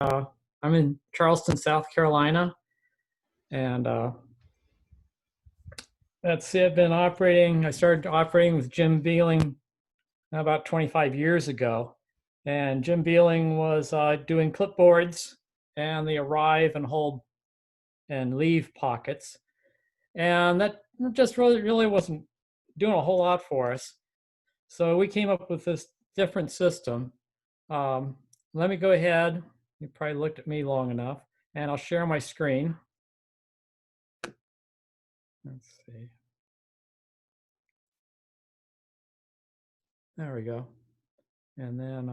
I'm in Charleston, South Carolina, and that's it. I started operating with Jim Beeling about 25 years ago. And Jim Beeling was doing clipboards and the arrive and hold and leave pockets. And that just really wasn't doing a whole lot for us. So we came up with this different system. Let me go ahead. You probably looked at me long enough, and I'll share my screen. Let's see. There we go. And then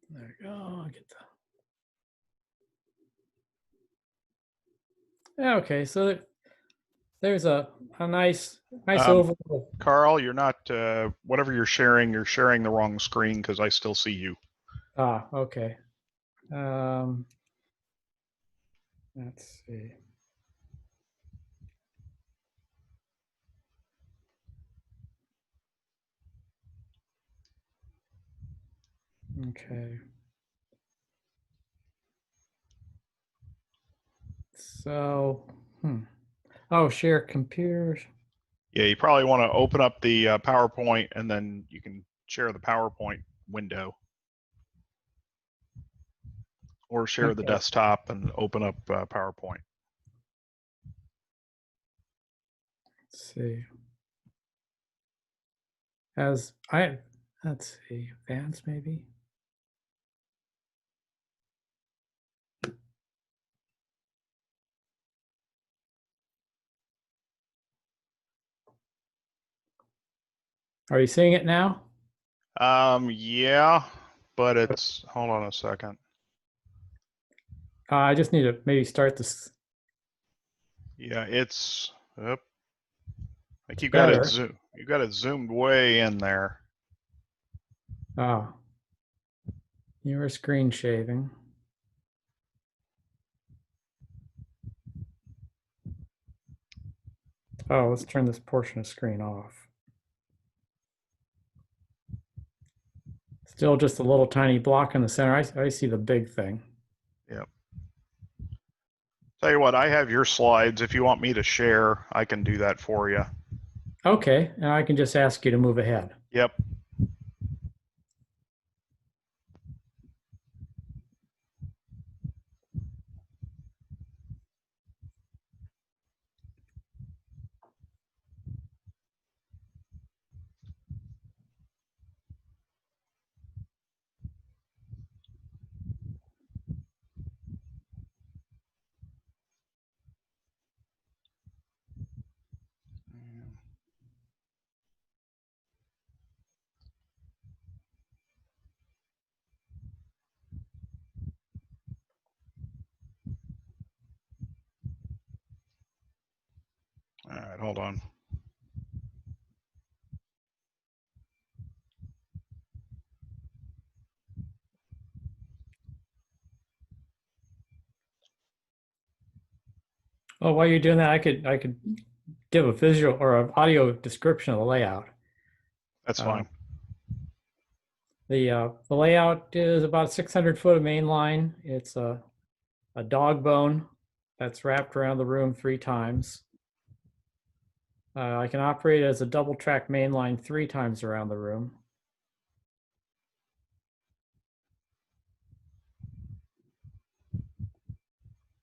there we go. I'll get the. Okay, so there's a nice overview. Carl, you're not whatever you're sharing the wrong screen because I still see you. Ah, okay. Let's see. Okay. So, oh, share computers. Yeah, you probably want to open up the PowerPoint and then you can share the PowerPoint window. Or share the desktop and open up PowerPoint. Let's see. Let's see, advanced maybe. Are you seeing it now? Yeah, but it's, hold on a second. I just need to maybe start this. Yeah, it's, like you got it zoomed way in there. Oh, you were screen shaving. Oh, let's turn this portion of screen off. Still just a little tiny block in the center. I see the big thing. Yep. Tell you what, I have your slides. If you want me to share, I can do that for you. Okay, and I can just ask you to move ahead. Yep. All right, hold on. Oh, while you're doing that, I could give a visual or an audio description of the layout. That's fine. The layout is about 600 foot of main line. It's a dog bone that's wrapped around the room 3 times. I can operate as a double track main line 3 times around the room.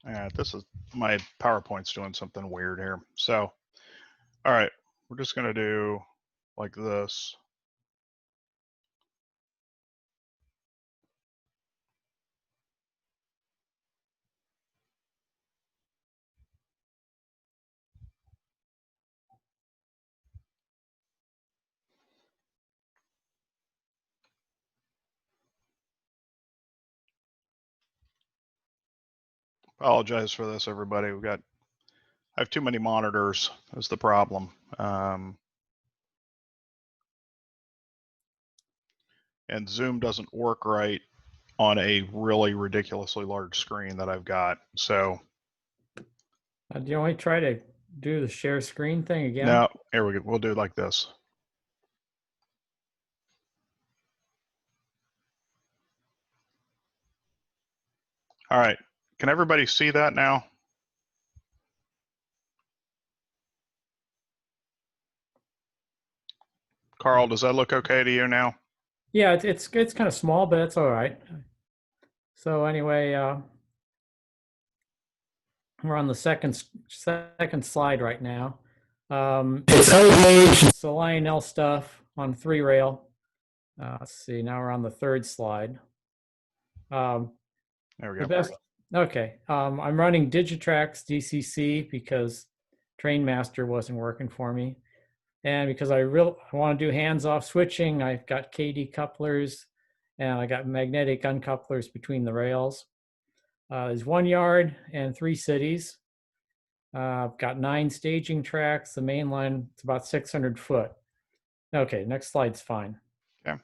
All right, this is my PowerPoint's doing something weird here. So, all right, we're just going to do like this. Apologize for this, everybody. I have too many monitors is the problem. And Zoom doesn't work right on a really ridiculously large screen that I've got. So Do you want to try to do the share screen thing again? no, here we go. We'll do it like this. All right. Can everybody see that now? Carl, does that look okay to you now? Yeah, it's kind of small, but it's all right. So anyway, we're on the second slide right now. It's Lionel stuff on 3-rail. Let's see. Now we're on the third slide. There we The go. best. Okay. I'm running Digitrax DCC because Trainmaster wasn't working for me, and because I want to do hands-off switching, I've got KD couplers, and I got magnetic uncouplers between the rails. There's 1 yard and 3 cities. I've got 9 staging tracks. The main line is about 600 foot. Okay, next slide's fine. Okay.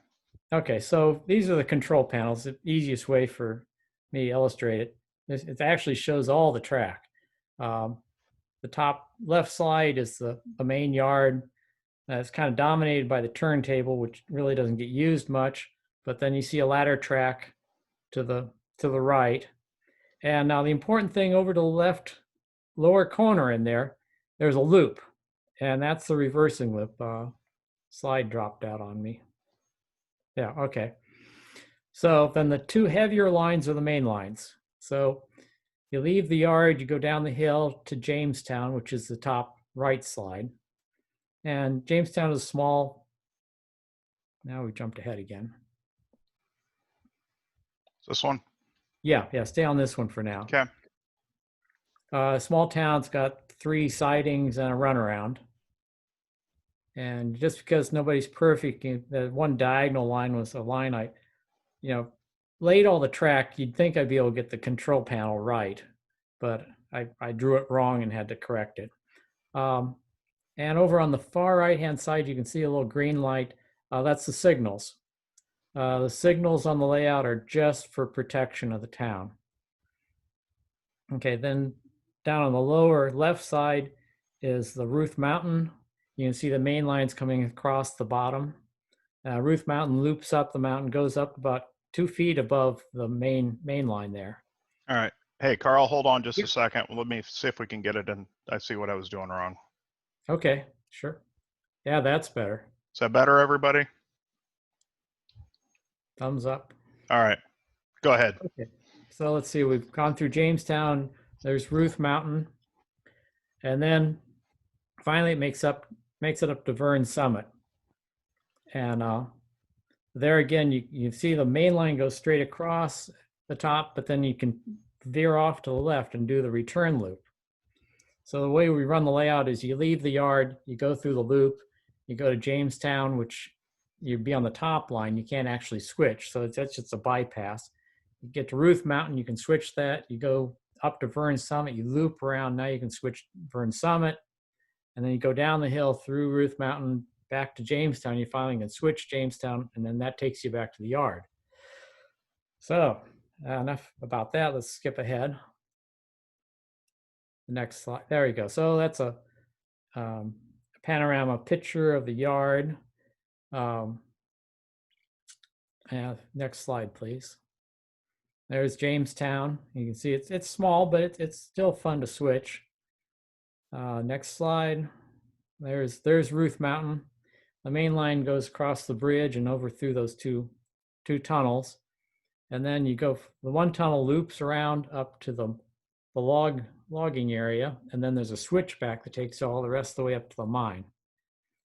Okay, so these are the control panels. The easiest way for me to illustrate it. It actually shows all the track. The top left slide is the main yard. It's kind of dominated by the turntable, which really doesn't get used much. But then you see a ladder track to the right. And now the important thing over to the left lower corner in there, there's a loop, and that's the reversing loop. Slide dropped out on me. Yeah, okay. So then the 2 heavier lines are the main lines. So you leave the yard, you go down the hill to Jamestown, which is the top right slide. And Jamestown is small. Now we jumped ahead again. This one? Yeah, stay on this one for now. Okay. Small town's got 3 sidings and a runaround. And just because nobody's perfect, the one diagonal line was a line I laid all the track. You'd think I'd be able to get the control panel right, but I drew it wrong and had to correct it. And over on the far right-hand side, you can see a little green light. That's the signals. The signals on the layout are just for protection of the town. Okay, then down on the lower left side is the Ruth Mountain. You can see the main lines coming across the bottom. Ruth Mountain loops up the mountain, goes up about 2 feet above the main line there. All right. Hey, Carl, hold on just a second. Let me see if we can get it in. I see what I was doing wrong. Okay, sure. Yeah, that's better. Is that better, everybody? Thumbs up. All right. Go ahead. Okay. So let's see. We've gone through Jamestown. There's Ruth Mountain. And then finally it makes it up to Vern Summit. And there again, you see the main line goes straight across the top, but then you can veer off to the left and do the return loop. So the way we run the layout is you leave the yard, you go through the loop, you go to Jamestown, which you'd be on the top line. You can't actually switch. So that's just a bypass. You get to Ruth Mountain, you can switch that. You go up to Vern Summit, you loop around. Now you can switch Vern Summit. And then you go down the hill through Ruth Mountain back to Jamestown. You finally can switch Jamestown, and then that takes you back to the yard. So enough about that. Let's skip ahead. The next slide. There we go. So that's a panorama picture of the yard. Next slide, please. There's Jamestown. You can see it's small, but it's still fun to switch. Next slide. There's Ruth Mountain. The main line goes across the bridge and over through those two tunnels. And then you go, the one tunnel loops around up to the logging area. And then there's a switchback that takes all the rest of the way up to the mine.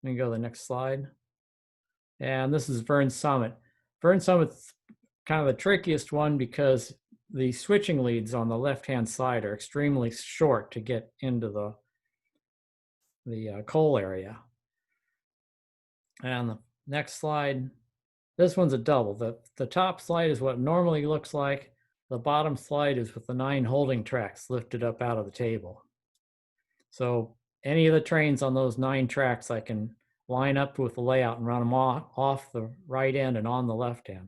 Let me go to the next slide. And this is Vern Summit. Vern Summit's kind of the trickiest one because the switching leads on the left-hand side are extremely short to get into the coal area. And the next slide, this one's a double. The top slide is what it normally looks like. The bottom slide is with the 9 holding tracks lifted up out of the table. So any of the trains on those 9 tracks, I can line up with the layout and run them off the right end and on the left end.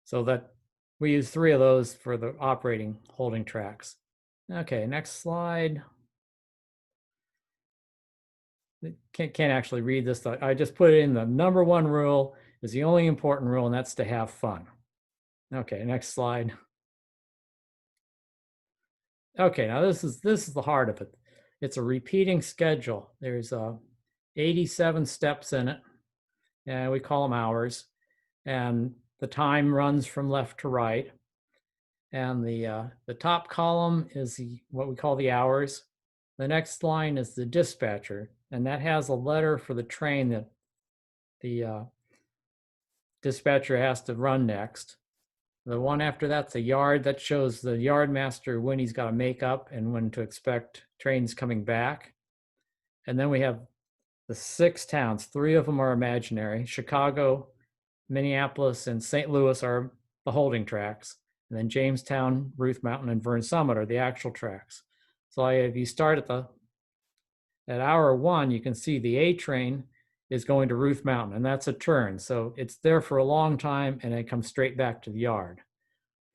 So that we use 3 of those for the operating holding tracks. Okay, next slide. Can't actually read this. I just put it in. The number 1 rule is the only important rule, and that's to have fun. Okay, next slide. Okay, now this is the heart of it. It's a repeating schedule. There's 87 steps in it, and we call them hours. And the time runs from left to right. And the top column is what we call the hours. The next line is the dispatcher, and that has a letter for the train that the dispatcher has to run next. The one after that's a yard. That shows the yard master when he's got to make up and when to expect trains coming back. And then we have the 6 towns. 3 of them are imaginary. Chicago, Minneapolis, and St. Louis are the holding tracks. And then Jamestown, Ruth Mountain, and Vern Summit are the actual tracks. So if you start at hour 1, you can see the A train is going to Ruth Mountain, and that's a turn. So it's there for a long time, and it comes straight back to the yard.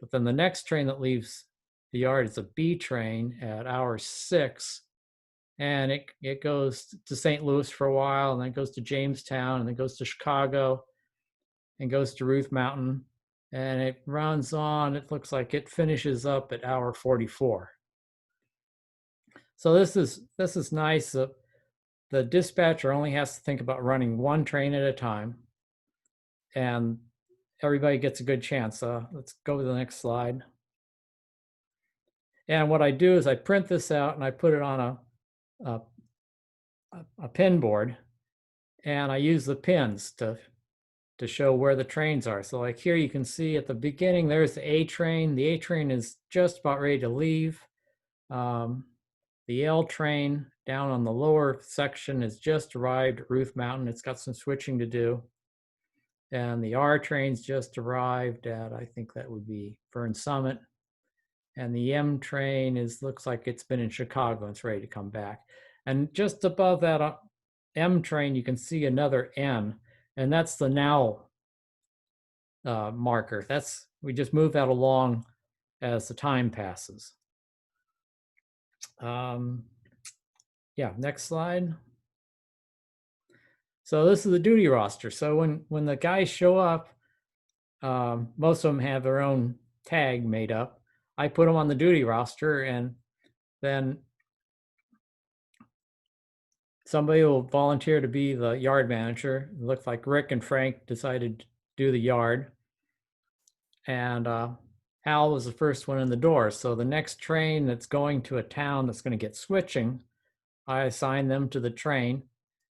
But then the next train that leaves the yard is a B train at hour 6, and it goes to St. Louis for a while, and then goes to Jamestown, and then goes to Chicago, and goes to Ruth Mountain, and it runs on. It looks like it finishes up at hour 44. So this is nice. The dispatcher only has to think about running one train at a time, and everybody gets a good chance. Let's go to the next slide. And what I do is I print this out and I put it on a pin board, and I use the pins to show where the trains are. So like here you can see at the beginning, there's the A train. The A train is just about ready to leave. The L train down on the lower section has just arrived at Ruth Mountain. It's got some switching to do. And the R train's just arrived at, I think that would be Vern Summit. And the M train looks like it's been in Chicago. It's ready to come back. And just above that M train, you can see another N, and that's the now marker. We just move that along as the time passes. Yeah, next slide. So this is the duty roster. So when the guys show up, most of them have their own tag made up. I put them on the duty roster, and then somebody will volunteer to be the yard manager. It looks like Rick and Frank decided to do the yard. And Hal was the first one in the door. So the next train that's going to a town that's going to get switching, I assign them to the train.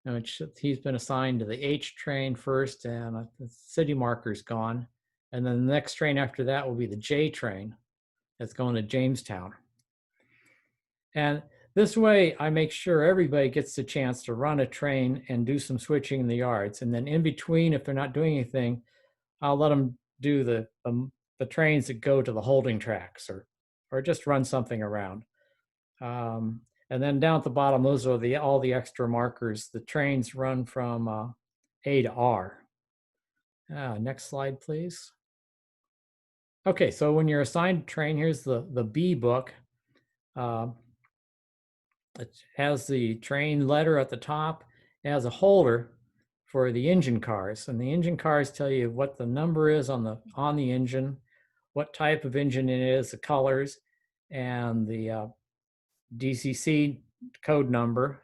And he's been assigned to the H train first, and the city marker's gone. And then the next train after that will be the J train that's going to Jamestown. And this way, I make sure everybody gets the chance to run a train and do some switching in the yards. And then in between, if they're not doing anything, I'll let them do the trains that go to the holding tracks, or just run something around. And then down at the bottom, those are all the extra markers. The trains run from A to R. Next slide, please. Okay, so when you're assigned a train, here's the B book. It has the train letter at the top. It has a holder for the engine cars, and the engine cars tell you what the number is on the engine, what type of engine it is, the colors, and the DCC code number.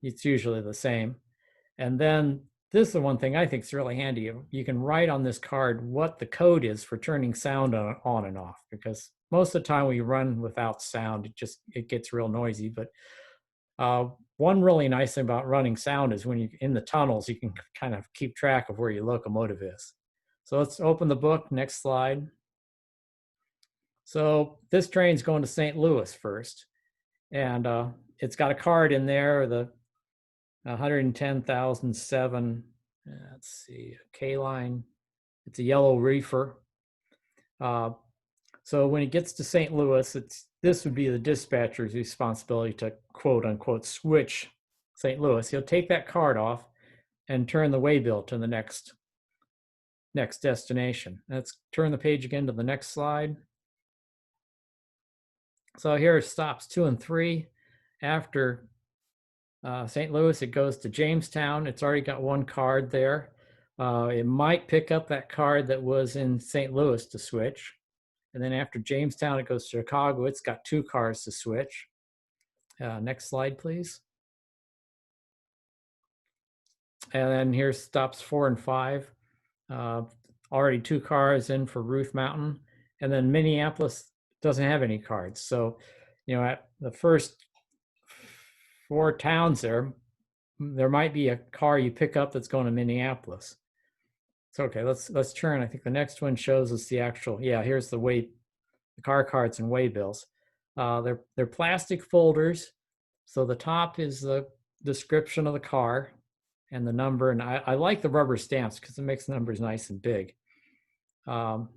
It's usually the same. And then this is the one thing I think is really handy. You can write on this card what the code is for turning sound on and off, because most of the time we run without sound, it gets real noisy. But one really nice thing about running sound is when you're in the tunnels, you can kind of keep track of where your locomotive is. So let's open the book. Next slide. So this train's going to St. Louis first, and it's got a card in there, the 110,007. Let's see, K line. It's a yellow reefer. So when it gets to St. Louis, this would be the dispatcher's responsibility to quote unquote switch St. Louis. He'll take that card off and turn the waybill to the next destination. Let's turn the page again to the next slide. So here are stops 2 and 3. After St. Louis, it goes to Jamestown. It's already got one card there. It might pick up that card that was in St. Louis to switch. And then after Jamestown, it goes to Chicago. It's got 2 cars to switch. Next slide, please. And then here's stops 4 and 5. Already 2 cars in for Ruth Mountain. And then Minneapolis doesn't have any cards. So, at the first 4 towns there might be a car you pick up that's going to Minneapolis. So, okay, let's turn. I think the next one shows us the actual, here's the car cards and waybills. They're plastic folders. So the top is the description of the car and the number. And I like the rubber stamps because it makes the numbers nice and big. And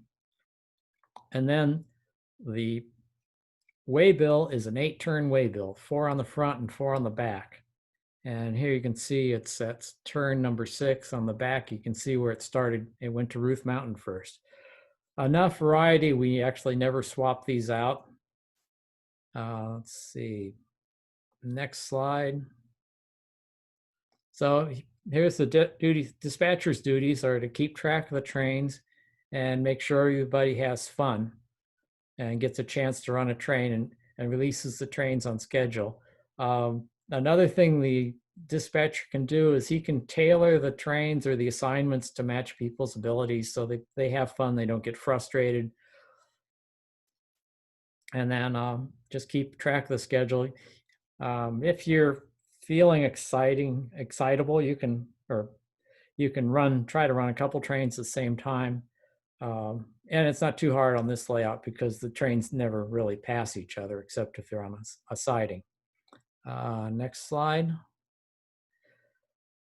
then the waybill is an 8-turn waybill, 4 on the front and 4 on the back. And here you can see that's turn number 6 on the back. You can see where it started. It went to Ruth Mountain first. Enough variety, we actually never swap these out. Let's see. Next slide. So here's the dispatcher's duties are to keep track of the trains and make sure everybody has fun and gets a chance to run a train and releases the trains on schedule. Another thing the dispatcher can do is he can tailor the trains or the assignments to match people's abilities so they have fun, they don't get frustrated. And then just keep track of the schedule. If you're feeling excitable, you can try to run a couple trains at the same time. And it's not too hard on this layout because the trains never really pass each other except if they're on a siding. Next slide.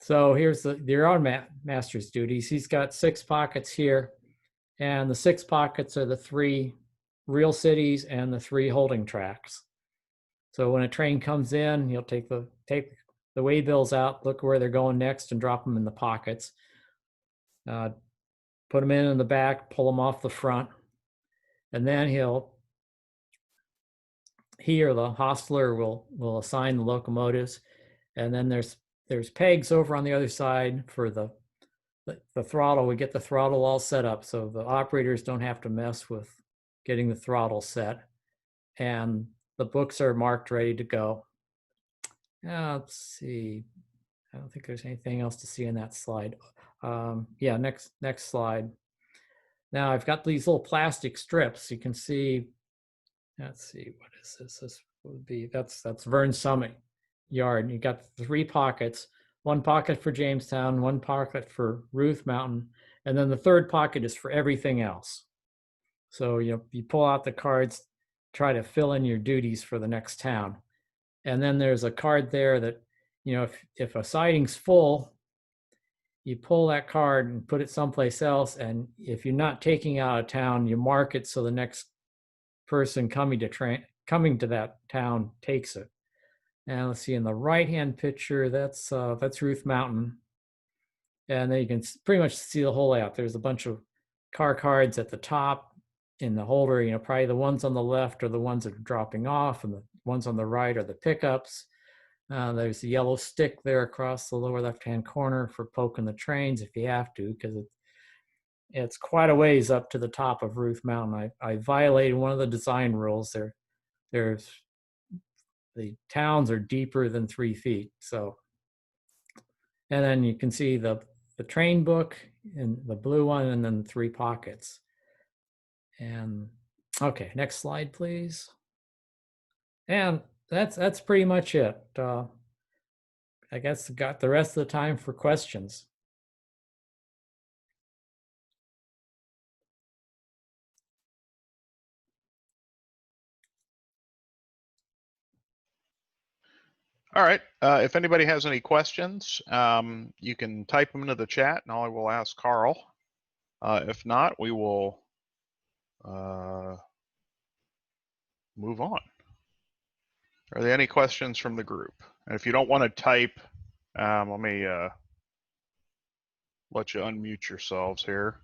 So here's the railroad master's duties. He's got 6 pockets here, and the 6 pockets are the 3 real cities and the 3 holding tracks. So when a train comes in, you'll take the waybills out, look where they're going next, and drop them in the pockets. Put them in the back, pull them off the front, and then he or the hostler will assign the locomotives. And then there's pegs over on the other side for the throttle. We get the throttle all set up so the operators don't have to mess with getting the throttle set. And the books are marked ready to go. Let's see. I don't think there's anything else to see in that slide. Next slide. Now I've got these little plastic strips. You can see, let's see, what is this? This would be, that's Vern Summit Yard. You got 3 pockets, 1 pocket for Jamestown, 1 pocket for Ruth Mountain, and then the 3rd pocket is for everything else. So you pull out the cards, try to fill in your duties for the next town. And then there's a card there that, if a siding's full, you pull that card and put it someplace else. And if you're not taking it out of town, you mark it so the next person coming to that town takes it. And let's see, in the right-hand picture, that's Ruth Mountain. And then you can pretty much see the whole layout. There's a bunch of car cards at the top in the holder. Probably the ones on the left are the ones that are dropping off, and the ones on the right are the pickups. There's a yellow stick there across the lower left-hand corner for poking the trains if you have to, because it's quite a ways up to the top of Ruth Mountain. I violated one of the design rules. The towns are deeper than 3 feet. So, and then you can see the train book and the blue one, and then 3 pockets. And okay, next slide, please. And that's pretty much it. I guess got the rest of the time for questions. All right. If anybody has any questions, you can type them into the chat and I will ask Carl. If not, we will move on. Are there any questions from the group? And if you don't want to type, let me let you unmute yourselves here.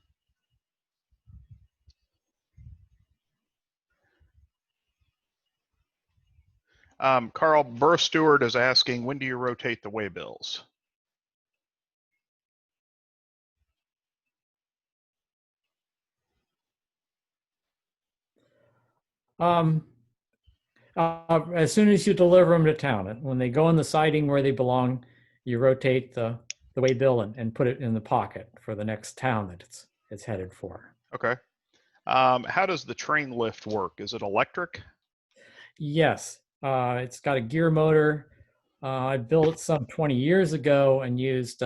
Carl, Burr Stewart is asking, when do you rotate the waybills? Um, as soon as you deliver them to town, when they go in the siding where they belong, you rotate the way bill and put it in the pocket for the next town that it's headed for. Okay. How does the train lift work? Is it electric? Yes, it's got a gear motor. I built it some 20 years ago and used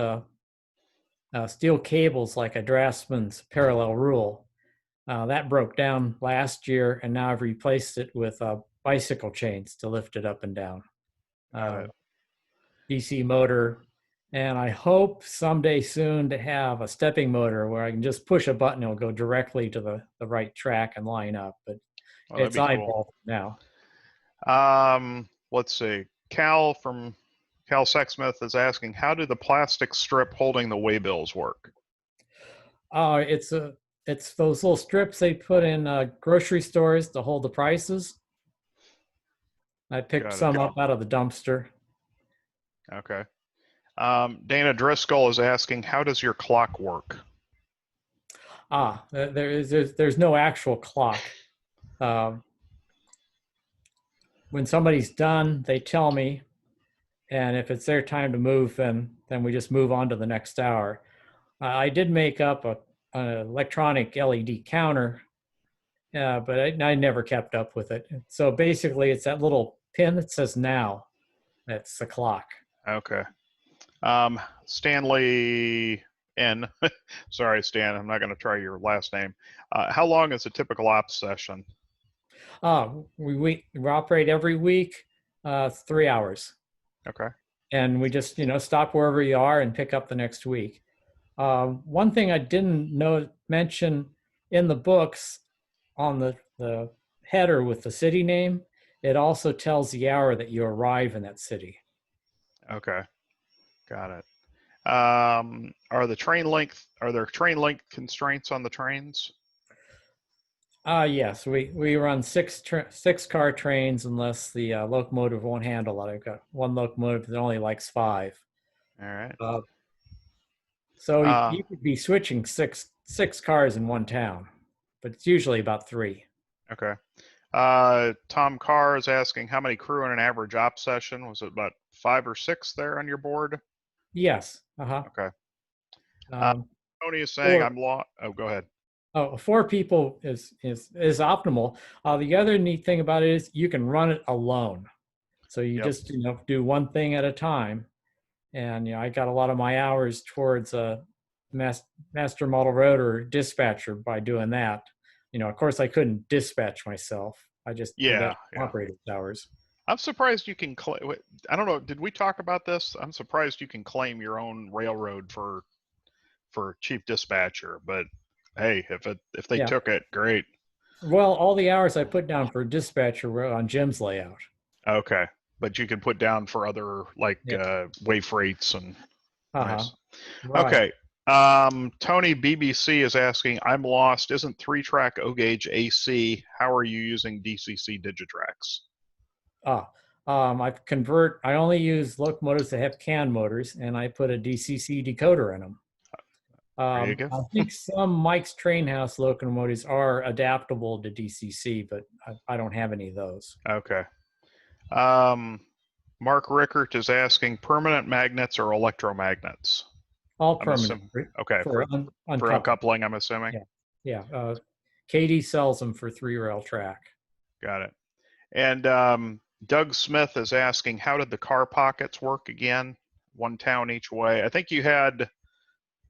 steel cables like a draftsman's parallel rule. That broke down last year, and now I've replaced it with bicycle chains to lift it up and down. Got it. DC motor, and I hope someday soon to have a stepping motor where I can just push a button, it'll go directly to the right track and line up. But Oh, that'd it's be cool. eyeball now. Let's see. Cal from Cal Sexsmith is asking, how do the plastic strip holding the waybills work? It's those little strips they put in grocery stores to hold the prices. I picked Got it. some up out of the dumpster. Okay. Dana Driscoll is asking, how does your clock work? There's no actual clock. Um, when somebody's done, they tell me, and if it's their time to move, then we just move on to the next hour. I did make up an electronic LED counter, but I never kept up with it. So basically, it's that little pin that says now. That's the clock. Okay. Stanley N. Sorry, Stan, I'm not going to try your last name. How long is a typical ops session? We operate every week, 3 hours, Okay. and we just stop wherever you are and pick up the next week. One thing I didn't mention in the books on the header with the city name, it also tells the hour that you arrive in that city. Okay. Got it. Are there train length constraints on the trains? Yes, we run six car trains unless the locomotive won't handle it. I've got one locomotive that only likes five. All right. Uh, so Uh, you could be switching six cars in one town, but it's usually about three. okay. Tom Carr is asking, how many crew in an average op session? Was it about 5 or 6 there on your board? Yes. Uh-huh. Okay. Uh, Um, Tony is saying, four I'm lost. Oh, go ahead. four people is optimal. The other neat thing about it is you can run it alone. So you Yep. just do one thing at a time. And I got a lot of my hours towards a master model rotor dispatcher by doing that. Of course, I couldn't dispatch myself. I just did that Yeah. operating hours. I'm surprised you can claim. I don't know. Did we talk about this? I'm surprised you can claim your own railroad for chief dispatcher. But hey, if they Yeah. took it, great. Well, all the hours I put down for dispatcher were on Jim's layout. Okay, but you can put down for other like Yeah. wave freights and Uh-huh. nice. Right. Okay. Tony BBC is asking, I'm lost. Isn't 3-track O gauge AC? How are you using DCC Digitrax? I only use locomotives that have CAN motors, and I put a DCC decoder in them. There you go. I think some Mike's Train House locomotives are adaptable to DCC, but I don't have any of those. Okay. Um, Mark Rickert is asking, permanent magnets or electromagnets? All I'm permanent assuming. Okay, for for uncoupling. uncoupling, I'm assuming. Yeah, yeah. Katie sells them for 3 rail track. Got it. And Doug Smith is asking, how did the car pockets work again? One town each way. I think you had.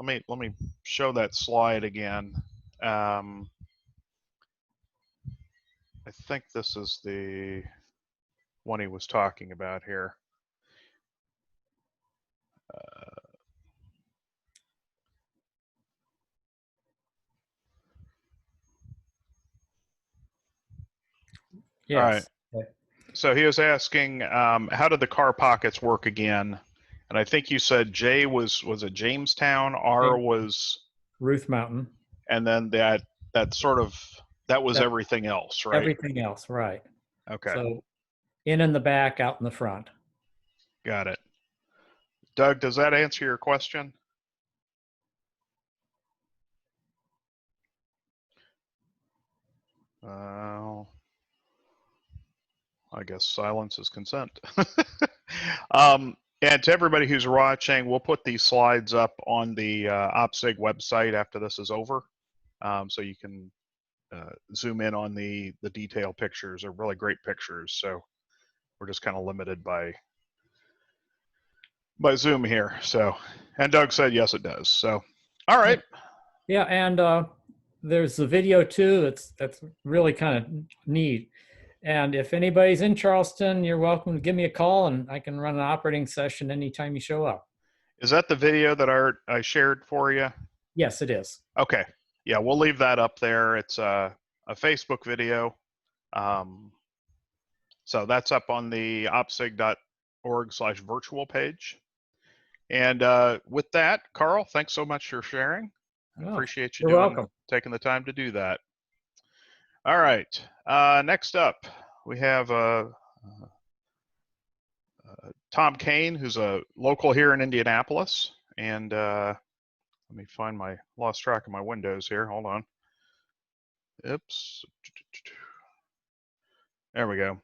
Let me show that slide again. I think this is the one he was talking about here. All right. Yes. So he was asking, how did the car pockets work again? And I think you said J was it Jamestown, R was, Ruth Mountain. and then that sort of that was That everything else, right? everything else, right? Okay, So in the back, out in the front. got it. Doug, does that answer your question? I guess silence is consent. And to everybody who's watching, we'll put these slides up on the OPSIG website after this is over, so you can zoom in on the detailed pictures. They're really great pictures, so we're just kind of limited by Zoom here. So, and Doug said yes, it does. So, all right. Yeah, and there's the video too. That's really kind of neat. And if anybody's in Charleston, you're welcome to give me a call, and I can run an operating session anytime you show up. Is that the video that I shared for you? Yes, it is. Okay. Yeah, we'll leave that up there. It's a Facebook video. So that's up on the opsig.org/virtual page. And with that, Carl, thanks so much for sharing. I appreciate you taking the time to do that. All right. Next up, we have Tom Cain, who's a local here in Indianapolis. And let me lost track of my windows here. Hold on. Oops. There we go.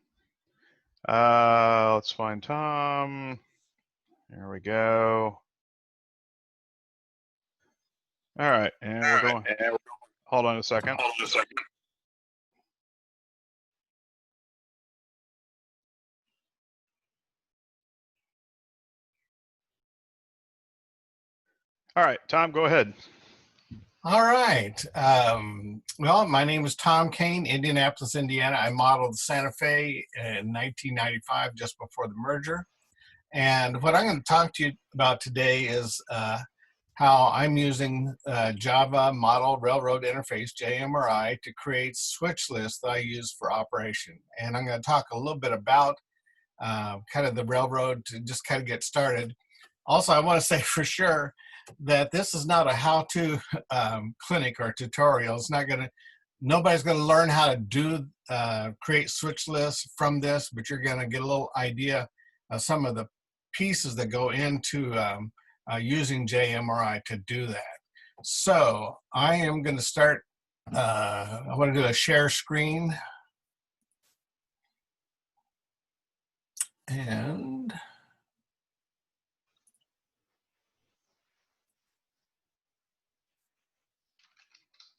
Let's find Tom. There we go. All right, and we're going. Hold on a second. All right, Tom, go ahead. All right. Well, my name is Tom Cain, Indianapolis, Indiana. I modeled Santa Fe in 1995, just before the merger. And what I'm going to talk to you about today is how I'm using Java Model Railroad Interface, JMRI, to create switch lists that I use for operation. And I'm going to talk a little bit about kind of the railroad to just kind of get started. Also, I want to say for sure that this is not a how-to clinic or tutorial. It's not going to, nobody's going to learn how to do create switch lists from this, but you're going to get a little idea of some of the pieces that go into using JMRI to do that. So I am going to start, I want to do a share screen. And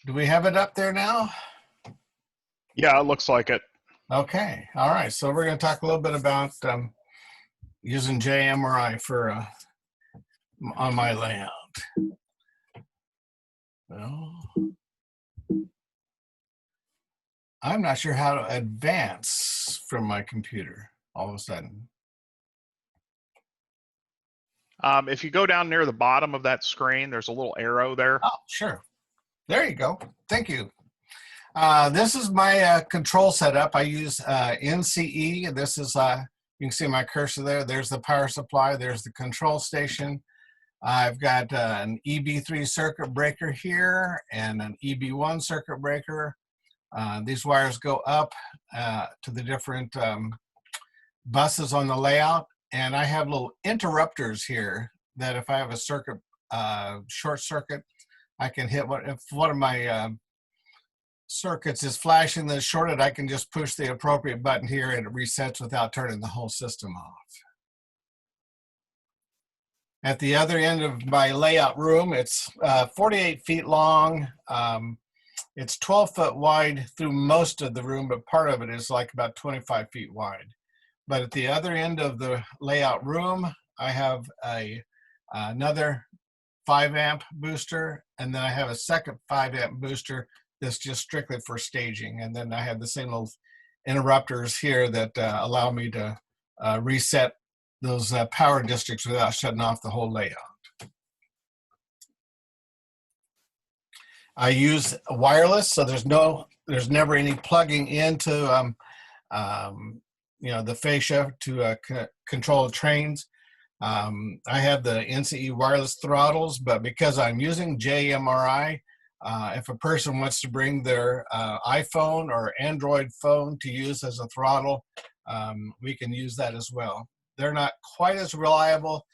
do we have it up there now? Yeah, it looks like it. Okay. All right. So we're going to talk a little bit about using JMRI for on my layout. Well, I'm not sure how to advance from my computer all of a sudden. If you go down near the bottom of that screen, there's a little arrow there. Oh, sure. There you go. Thank you. This is my control setup. I use NCE. This is, you can see my cursor there. There's the power supply. There's the control station. I've got an EB3 circuit breaker here and an EB1 circuit breaker. These wires go up to the different buses on the layout. And I have little interrupters here that if I have a circuit, short circuit, I can hit if one of my circuits is flashing that's shorted, I can just push the appropriate button here and it resets without turning the whole system off. At the other end of my layout room, it's 48 feet long. It's 12 foot wide through most of the room, but part of it is like about 25 feet wide. But at the other end of the layout room, I have another 5 amp booster, and then I have a second 5 amp booster that's just strictly for staging. And then I have the same little interrupters here that allow me to reset those power districts without shutting off the whole layout. I use wireless, so there's never any plugging into you know, the fascia to control trains. I have the NCE wireless throttles, but because I'm using JMRI, if a person wants to bring their iPhone or Android phone to use as a throttle, we can use that as well. They're not quite as reliable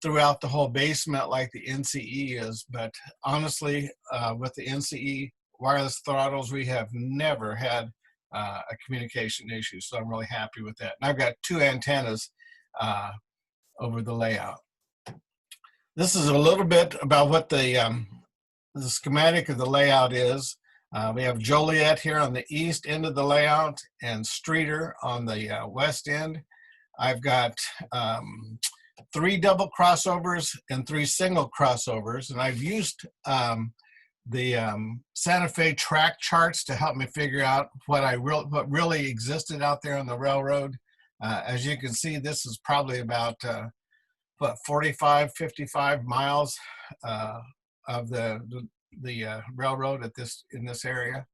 throughout the whole basement like the NCE is, but honestly, with the NCE wireless throttles, we have never had a communication issue. So I'm really happy with that. And I've got 2 antennas over the layout. This is a little bit about what the schematic of the layout is. We have Joliet here on the east end of the layout and Streeter on the west end. I've got 3 double crossovers and 3 single crossovers, and I've used the Santa Fe track charts to help me figure out what really existed out there on the railroad. As you can see, this is probably about 45, 55 miles of the railroad in this area.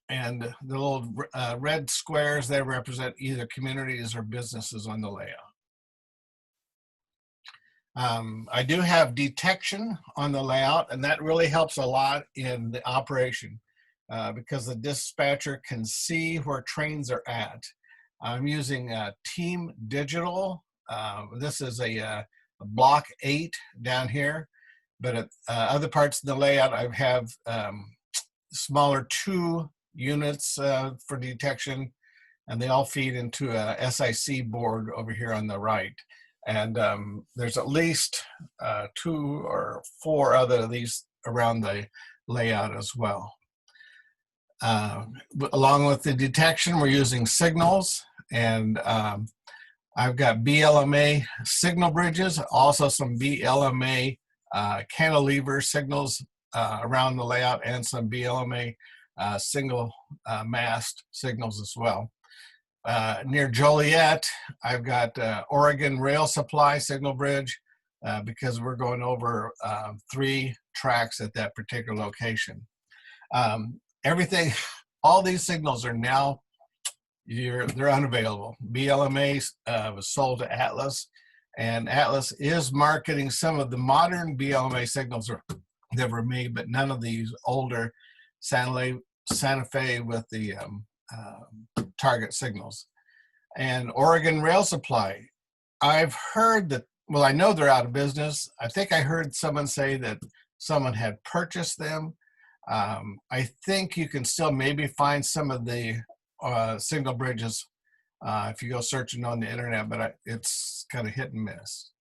And the little red squares, they represent either communities or businesses on the layout. I do have detection on the layout, and that really helps a lot in the operation because the dispatcher can see where trains are at. I'm using Team Digital. This is a block 8 down here, but at other parts of the layout, I have smaller 2 units for detection, and they all feed into a SIC board over here on the right. And there's at least 2 or 4 other of these around the layout as well. Along with the detection, we're using signals, and I've got BLMA signal bridges, also some BLMA cantilever signals around the layout, and some BLMA single mast signals as well. Near Joliet, I've got Oregon Rail Supply signal bridge because we're going over 3 tracks at that particular location. Everything, all these signals are now, they're unavailable. BLMA was sold to Atlas, and Atlas is marketing some of the modern BLMA signals that were made, but none of these older Santa Fe with the target signals. And Oregon Rail Supply, I've heard that, well, I know they're out of business. I think I heard someone say that someone had purchased them. I think you can still maybe find some of the signal bridges if you go searching on the internet, but it's kind of hit and miss.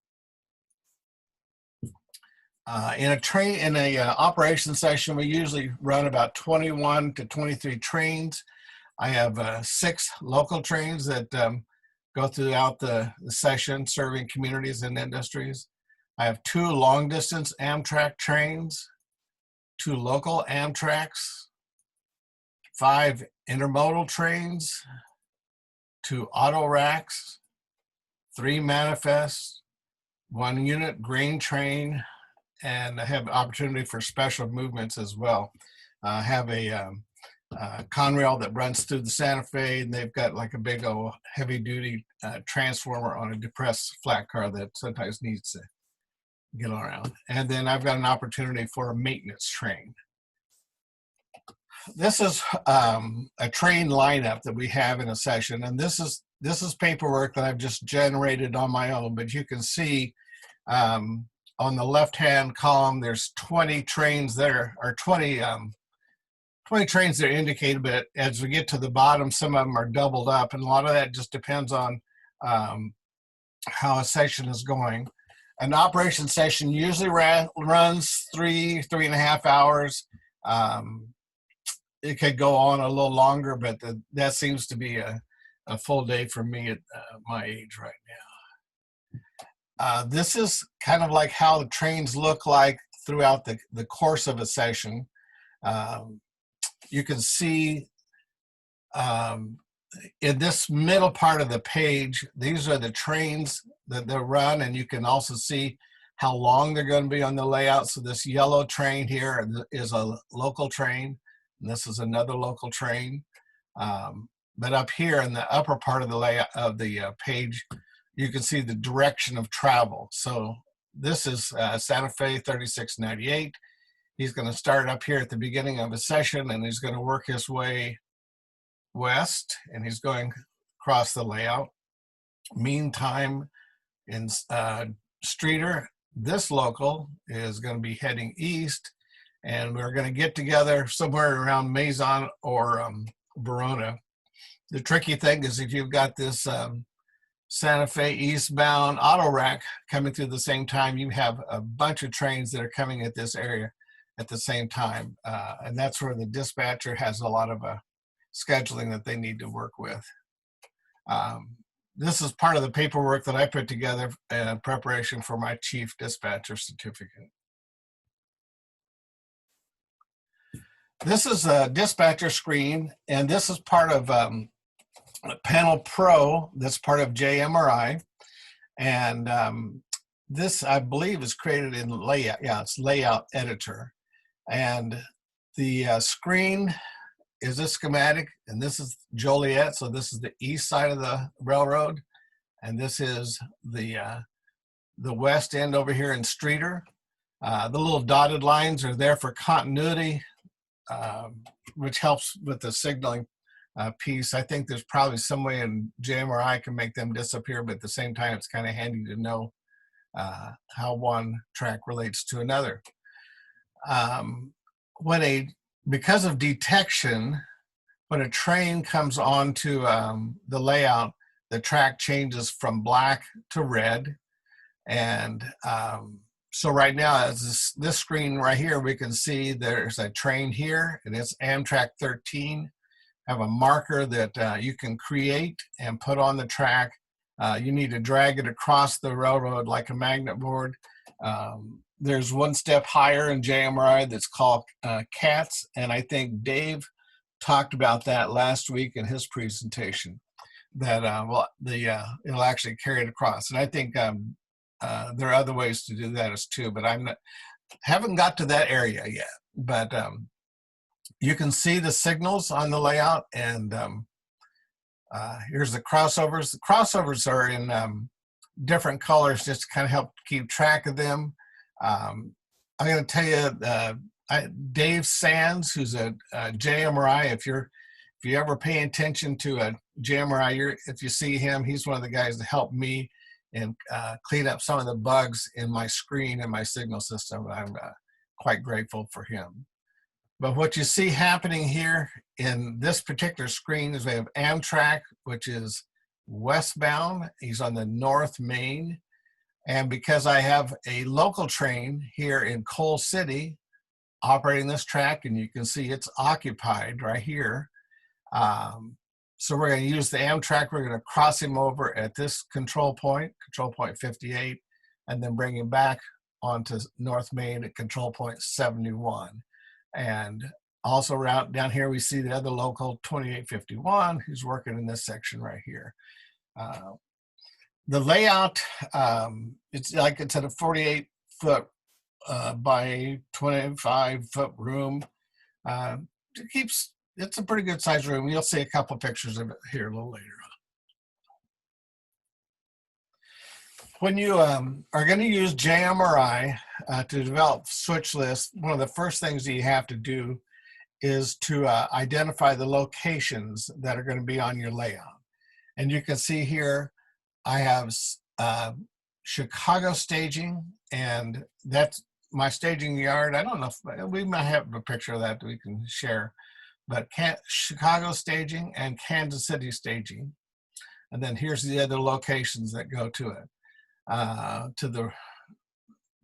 In a operation session, we usually run about 21 to 23 trains. I have 6 local trains that go throughout the session serving communities and industries. I have 2 long distance Amtrak trains, 2 local Amtraks, 5 intermodal trains, 2 auto racks, 3 manifests, 1 unit grain train, and I have opportunity for special movements as well. I have a Conrail that runs through the Santa Fe, and they've got like a big old heavy duty transformer on a depressed flat car that sometimes needs to get around. And then I've got an opportunity for a maintenance train. This is a train lineup that we have in a session, and this is paperwork that I've just generated on my own, but you can see on the left-hand column, there's 20 trains there, or 20 trains that are indicated, but as we get to the bottom, some of them are doubled up, and a lot of that just depends on how a session is going. An operation session usually runs 3.5 hours. It could go on a little longer, but that seems to be a full day for me at my age right now. This is kind of like how the trains look like throughout the course of a session. You can see in this middle part of the page, these are the trains that they run, and you can also see how long they're going to be on the layout. So this yellow train here is a local train, and this is another local train. But up here in the upper part of the layout of the page, you can see the direction of travel. So this is Santa Fe 3698. He's going to start up here at the beginning of a session, and he's going to work his way west, and he's going across the layout. Meantime, in Streeter, this local is going to be heading east, And we're going to get together somewhere around Maison or Verona. The tricky thing is if you've got this Santa Fe eastbound auto rack coming through the same time, you have a bunch of trains that are coming at this area at the same time. And that's where the dispatcher has a lot of scheduling that they need to work with. This is part of the paperwork that I put together in preparation for my chief dispatcher certificate. This is a dispatcher screen, and this is part of Panel Pro that's part of JMRI. And this, I believe, is created in Layout. Yeah, it's Layout Editor. And the screen is a schematic, and this is Joliet. So this is the east side of the railroad, and this is the west end over here in Streeter. The little dotted lines are there for continuity, which helps with the signaling piece. I think there's probably some way in JMRI can make them disappear, but at the same time, it's kind of handy to know how one track relates to another. Because of detection, when a train comes onto the layout, the track changes from black to red. And so right now, as this screen right here, we can see there's a train here, and it's Amtrak 13. Have a marker that you can create and put on the track. You need to drag it across the railroad like a magnet board. There's one step higher in JMRI that's called CATS, and I think Dave talked about that last week in his presentation, that it'll actually carry it across. And I think there are other ways to do that as too, but haven't got to that area yet. But you can see the signals on the layout, and here's the crossovers. The crossovers are in different colors just to kind of help keep track of them. I'm going to tell you, Dave Sands, who's a JMRI, if you ever pay attention to a JMRI, if you see him, he's one of the guys that helped me and clean up some of the bugs in my screen and my signal system. I'm quite grateful for him. But what you see happening here in this particular screen is we have Amtrak, which is westbound. He's on the North Main. And because I have a local train here in Coal City operating this track, and you can see it's occupied right here. So we're going to use the Amtrak. We're going to cross him over at this control point 58, and then bring him back onto North Main at control point 71. And also down here, we see the other local 2851 who's working in this section right here. The layout, it's like it's at a 48-foot by 25-foot room. It's a pretty good sized room. You'll see a couple pictures of it here a little later on. When you are going to use JMRI to develop switch lists, one of the first things that you have to do is to identify the locations that are going to be on your layout. And you can see here, I have Chicago staging, and that's my staging yard. I don't know if we might have a picture of that we can share, but Chicago staging and Kansas City staging. And then here's the other locations that go to it,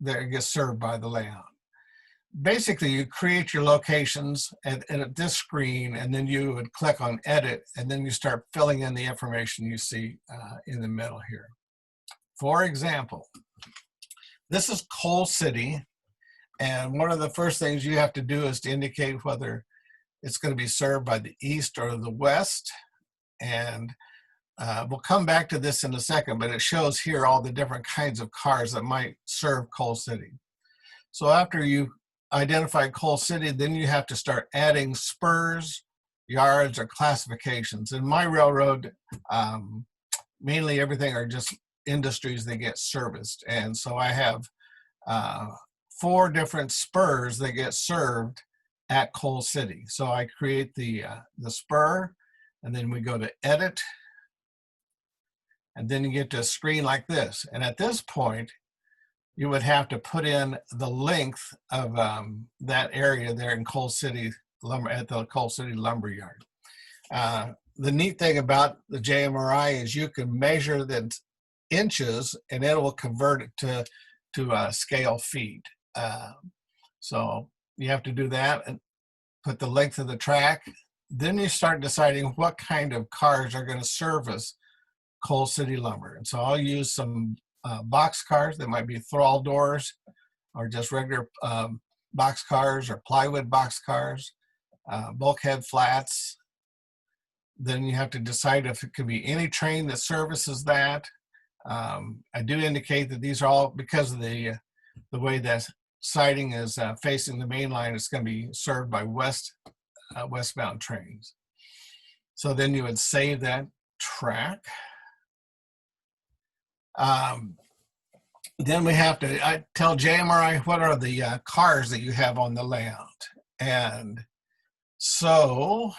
that gets served by the layout. Basically, you create your locations at this screen, and then you would click on edit, and then you start filling in the information you see in the middle here. For example, this is Coal City, and one of the first things you have to do is to indicate whether it's going to be served by the east or the west. And we'll come back to this in a second, but it shows here all the different kinds of cars that might serve Coal City. So after you identify Coal City, then you have to start adding spurs, yards, or classifications. In my railroad, mainly everything are just industries that get serviced. And so I have 4 different spurs that get served at Coal City. So I create the spur, and then we go to edit, and then you get to a screen like this. And at this point, you would have to put in the length of that area there in Coal City Lumber, at the Coal City Lumber Yard. The neat thing about the JMRI is you can measure the inches and it will convert it to scale feet. So you have to do that and put the length of the track. Then you start deciding what kind of cars are going to service Coal City Lumber. And so I'll use some box cars that might be thrall doors or just regular box cars or plywood box cars, bulkhead flats. Then you have to decide if it could be any train that services that. I do indicate that these are all, because of the way that siding is facing the main line, it's going to be served by westbound trains. So then you would save that track. Then we have to tell JMRI what are the cars that you have on the layout. And so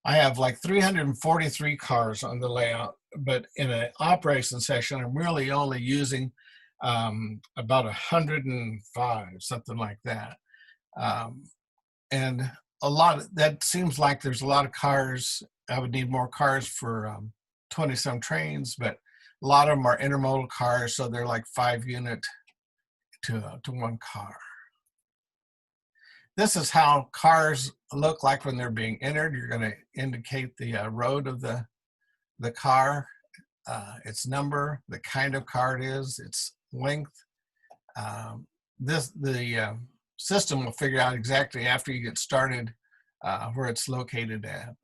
I have like 343 cars on the layout, but in an operation session, I'm really only using about 105, something like that. And a lot of that seems like there's a lot of cars. I would need more cars for 20 some trains, but a lot of them are intermodal cars, so they're like 5 unit to 1 car. This is how cars look like when they're being entered. You're going to indicate the road of the car, its number, the kind of car it is, its length. The system will figure out exactly after you get started where it's located at.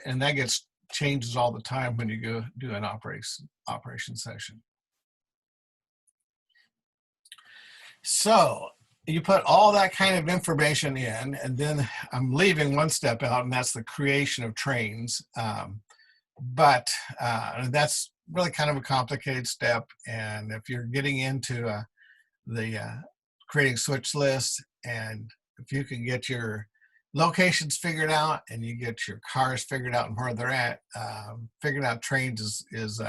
And that changes all the time when you go do an operation session. So you put all that kind of information in, and then I'm leaving one step out, and that's the creation of trains. But that's really kind of a complicated step. And if you're getting into the creating switch lists, and if you can get your locations figured out and you get your cars figured out and where they're at, figuring out trains is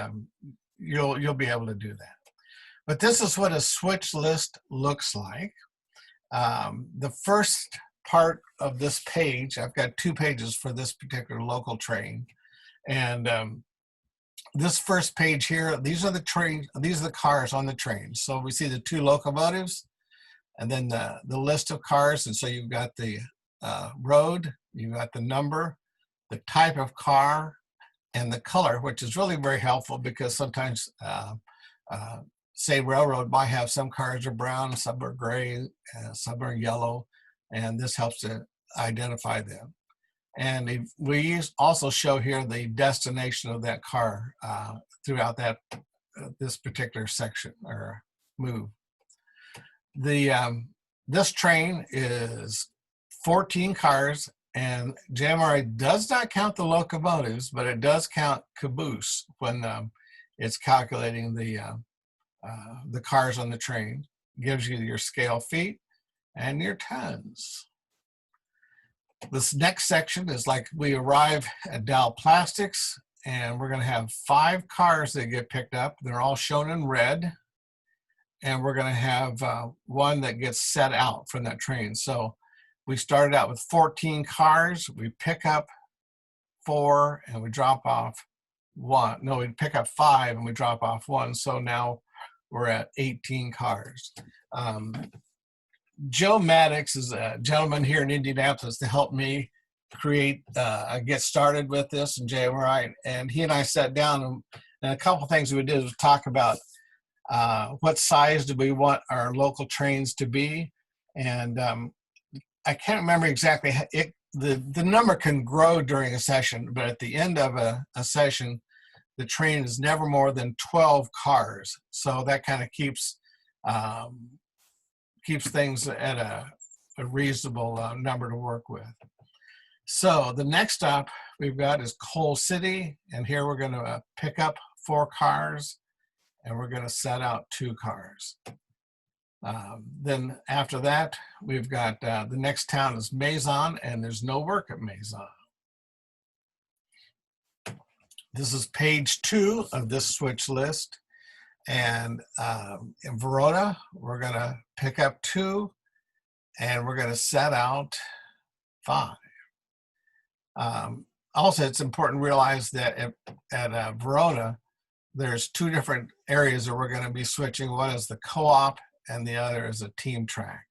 you'll be able to do that. But this is what a switch list looks like. The first part of this page, I've got 2 pages for this particular local train. And this first page here, these are the cars on the train. So we see the 2 locomotives and then the list of cars. And so you've got the road, you've got the number, the type of car, and the color, which is really very helpful because sometimes say railroad might have some cars are brown, some are gray, some are yellow, and this helps to identify them. And we also show here the destination of that car throughout this particular section or move. This train is 14 cars, and JMRI does not count the locomotives, but it does count caboose when it's calculating the cars on the train. It gives you your scale feet and your tons. This next section is like we arrive at Dow Plastics, and we're going to have 5 cars that get picked up. They're all shown in red, and we're going to have one that gets set out from that train. So we started out with 14 cars. We pick up 4 and we drop off 1. No, we pick up 5 and we drop off 1. So now we're at 18 cars. Joe Maddox is a gentleman here in Indianapolis to help me get started with this in JMRI. And he and I sat down, and a couple things we did was talk about what size do we want our local trains to be. And I can't remember exactly. The number can grow during a session, but at the end of a session, the train is never more than 12 cars. So that kind of keeps things at a reasonable number to work with. So the next stop we've got is Coal City, and here we're going to pick up 4 cars, and we're going to set out 2 cars. Then after that, we've got the next town is Maison, and there's no work at Maison. This is page 2 of this switch list. And in Verona, we're going to pick up 2, and we're going to set out 5. Also, it's important to realize that at Verona, there's 2 different areas that we're going to be switching. One is the co-op, and the other is a team track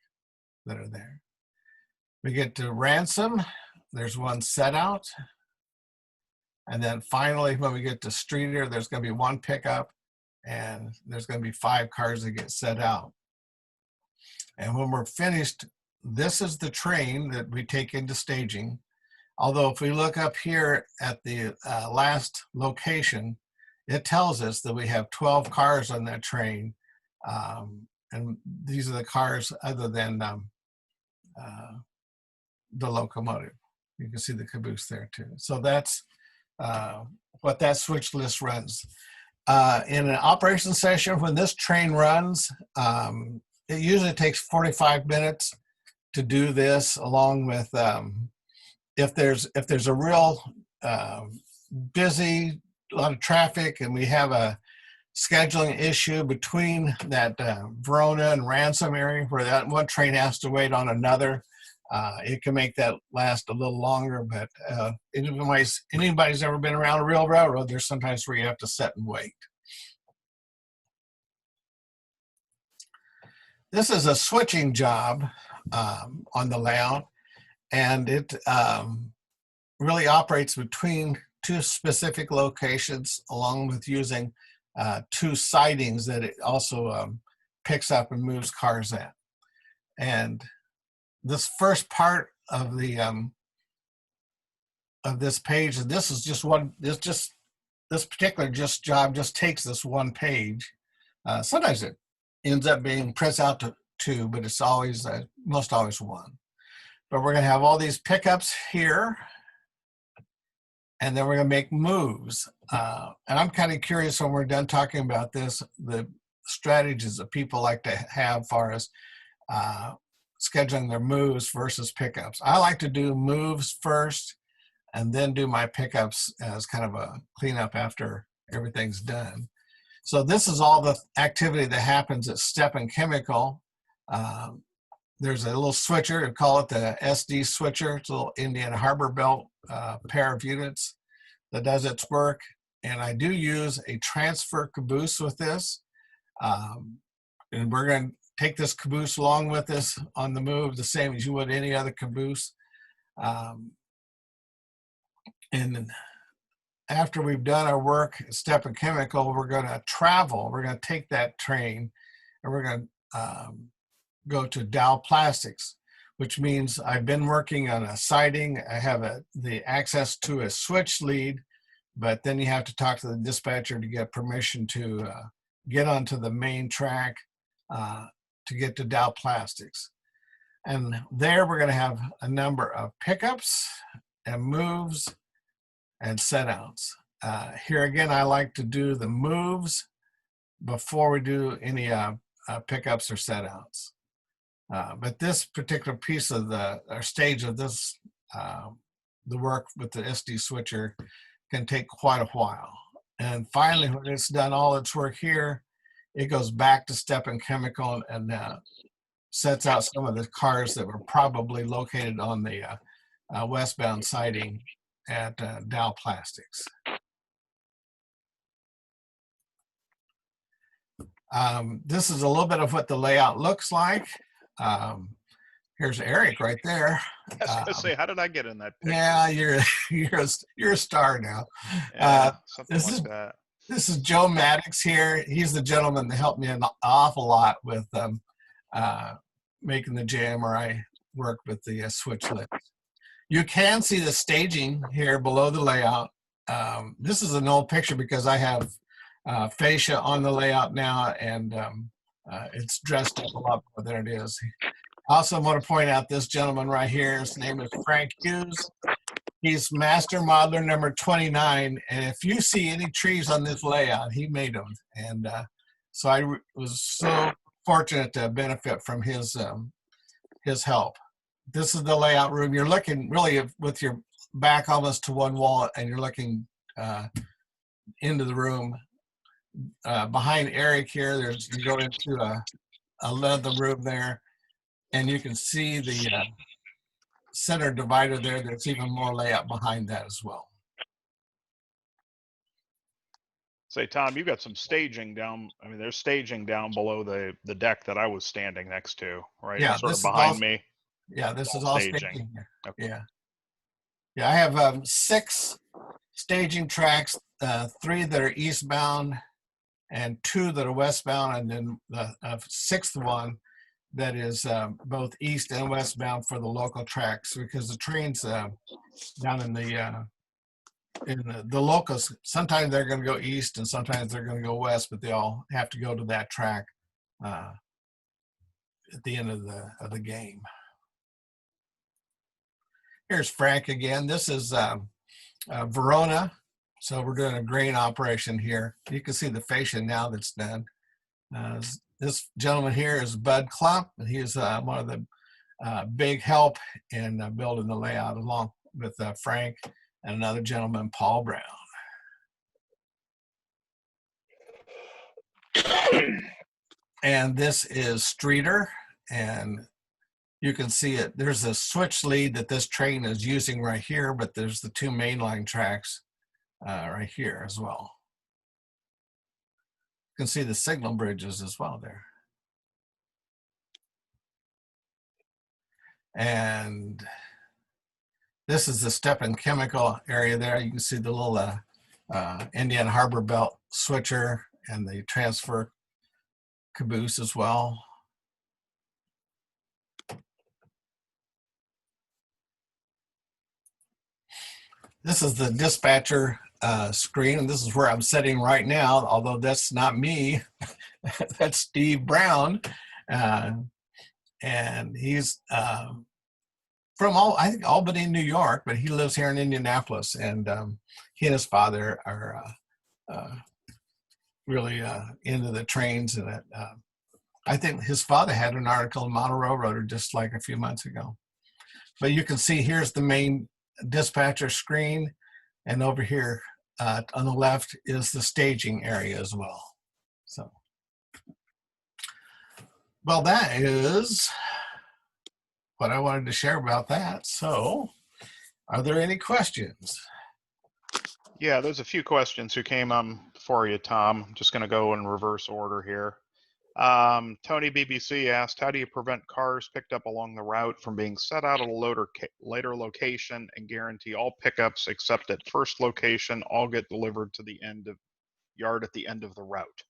that are there. We get to Ransom, there's 1 set out. And then finally, when we get to Streeter, there's going to be 1 pickup, and there's going to be 5 cars that get set out. And when we're finished, this is the train that we take into staging. Although if we look up here at the last location, it tells us that we have 12 cars on that train. And these are the cars other than the locomotive. You can see the caboose there too. So that's what that switch list runs. In an operation session, when this train runs, it usually takes 45 minutes to do this, along with if there's a real busy, a lot of traffic, and we have a scheduling issue between that Verona and Ransom area where that one train has to wait on another. It can make that last a little longer, but anybody's ever been around a real railroad, there's sometimes where you have to sit and wait. This is a switching job on the layout, and it really operates between 2 specific locations, along with using 2 sidings that it also picks up and moves cars at. And this first part of the of this page, this is just one. This particular job just takes this 1 page. Sometimes it ends up being pressed out to 2, but it's always most always 1. But we're going to have all these pickups here, and then we're going to make moves. And I'm kind of curious when we're done talking about this, the strategies that people like to have as far as scheduling their moves versus pickups. I like to do moves first and then do my pickups as kind of a cleanup after everything's done. So this is all the activity that happens at Step and Chemical. There's a little switcher, we call it the SD switcher. It's a little Indiana Harbor Belt pair of units that does its work. And I do use a transfer caboose with this. And we're going to take this caboose along with us on the move, the same as you would any other caboose. And after we've done our work at Step and Chemical, we're going to travel. We're going to take that train and we're going to go to Dow Plastics, which means I've been working on a siding. I have the access to a switch lead, but then you have to talk to the dispatcher to get permission to get onto the main track to get to Dow Plastics. And there we're going to have a number of pickups and moves and set outs. Here again, I like to do the moves before we do any pickups or set outs. But this particular piece of our stage of this, the work with the SD switcher can take quite a while. And finally, when it's done all its work here, it goes back to Step and Chemical and sets out some of the cars that were probably located on the westbound siding at Dow Plastics. This is a little bit of what the layout looks like. Here's Eric right there. I was going to say, how did I get in that picture? Yeah, you're a star now. Yeah, something like that. This is Joe Maddox here. He's the gentleman that helped me an awful lot with making the JMRI work with the switch list. You can see the staging here below the layout. This is an old picture because I have fascia on the layout now, and it's dressed up a lot more than it is. I also want to point out this gentleman right here. His name is Frank Hughes. He's master modeler number 29, and if you see any trees on this layout, he made them. And so I was so fortunate to benefit from his help. This is the layout room. You're looking really with your back almost to one wall, and you're looking into the room. behind Eric here, you go into a leather room there, and you can see the center divider there. There's even more layout behind that as well. Say, Tom, you got some staging down. I mean, there's staging down below the deck that I was standing next to, right? Yeah, Sort this of is behind all, me. yeah, this all is all staging. staging here. Okay. Yeah. Yeah, I have 6 staging tracks, 3 that are eastbound and 2 that are westbound, and then the 6th one that is both east and westbound for the local tracks, because the trains down in the locals, sometimes they're going to go east and sometimes they're going to go west, but they all have to go to that track at the end of the game. Here's Frank again. This is Verona. So we're doing a grain operation here. You can see the fascia now that's done. This gentleman here is Bud Klump, and he is one of the big help in building the layout, along with Frank and another gentleman, Paul Brown. And this is Streeter, and you can see it. There's a switch lead that this train is using right here, but there's the 2 mainline tracks right here as well. You can see the signal bridges as well there. And this is the Stepan Chemical area there. You can see the little Indiana Harbor Belt switcher and the transfer caboose as well. This is the dispatcher screen, and this is where I'm sitting right now, although that's not me. That's Steve Brown. And he's from I think Albany, New York, but he lives here in Indianapolis. And he and his father are really into the trains. And I think his father had an article in Model Railroader just like a few months ago. But you can see here's the main dispatcher screen, and over here on the left is the staging area as well. So, well, that is what I wanted to share about that. So, are there any questions? Yeah, there's a few questions who came for you, Tom. I'm just going to go in reverse order here. Tony BBC asked, how do you prevent cars picked up along the route from being set out at a later location and guarantee all pickups except at first location all get delivered to the end of yard at the end of the route?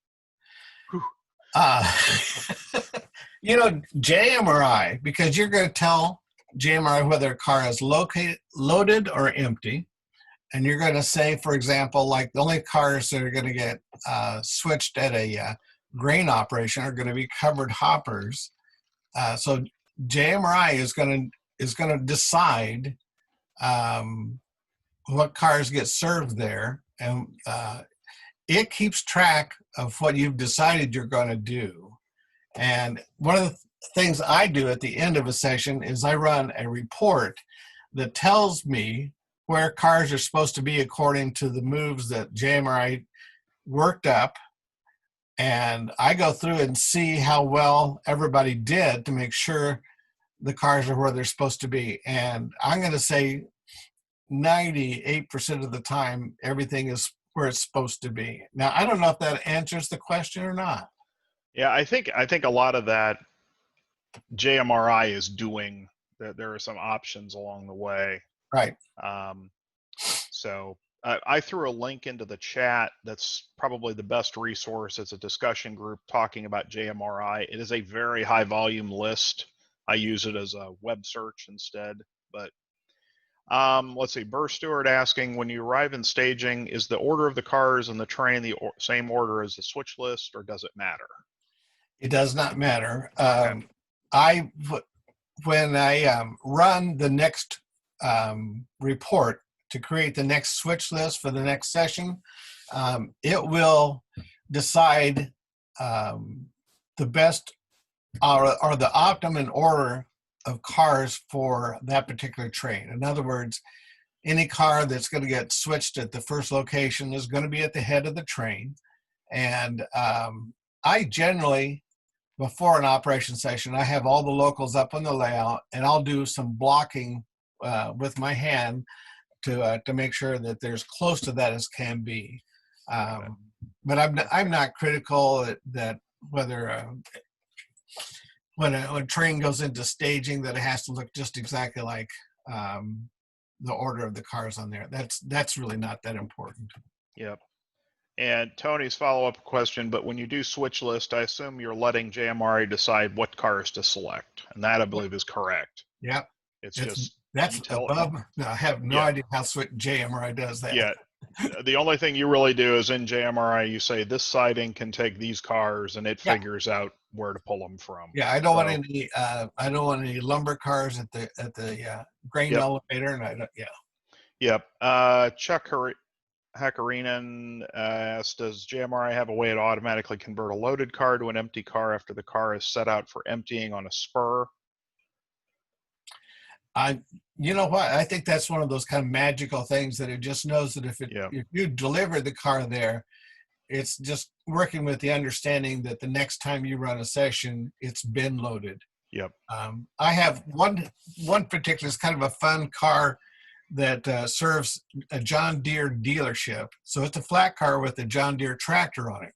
You know, JMRI, because you're going to tell JMRI whether a car is loaded or empty. And you're going to say, for example, like the only cars that are going to get switched at a grain operation are going to be covered hoppers. So JMRI is going to decide what cars get served there, and it keeps track of what you've decided you're going to do. And one of the things I do at the end of a session is I run a report that tells me where cars are supposed to be according to the moves that JMRI worked up. And I go through and see how well everybody did to make sure the cars are where they're supposed to be. And I'm going to say 98% of the time, everything is where it's supposed to be. Now, I don't know if that answers the question or not. Yeah, I think a lot of that JMRI is doing. That there are some options along the way. Right. So I threw a link into the chat. That's probably the best resource. It's a discussion group talking about JMRI. It is a very high volume list. I use it as a web search instead. But let's see, Burr Stewart asking, when you arrive in staging, is the order of the cars and the train the same order as the switch list, or does it matter? It does not matter. Okay. When I run the next report to create the next switch list for the next session, it will decide the best or the optimum order of cars for that particular train. In other words, any car that's going to get switched at the first location is going to be at the head of the train. And I generally, before an operation session, I have all the locals up on the layout, and I'll do some blocking with my hand to make sure that they're as close to that as can be. But I'm not critical that whether when a train goes into staging that it has to look just exactly like the order of the cars on there. That's really not that important. Yep. And Tony's follow-up question, but when you do switch list, I assume you're letting JMRI decide what cars to select, and that I believe is correct. Yep. It's just that's detail. above. I have no idea how JMRI does that. Yeah. The only thing you really do is in JMRI, you say this siding can take these cars, and it figures out where to pull them from. Yeah, I don't want any. I don't want any lumber cars at the grain elevator, and I don't. Yeah. Yep. Chuck Hakarinen asked, does JMRI have a way to automatically convert a loaded car to an empty car after the car is set out for emptying on a spur? You know what? I think that's one of those kind of magical things that it just knows that if you deliver the car there, it's just working with the understanding that the next time you run a session, it's been loaded. Yep. I have one particular, it's kind of a fun car that serves a John Deere dealership. So it's a flat car with a John Deere tractor on it.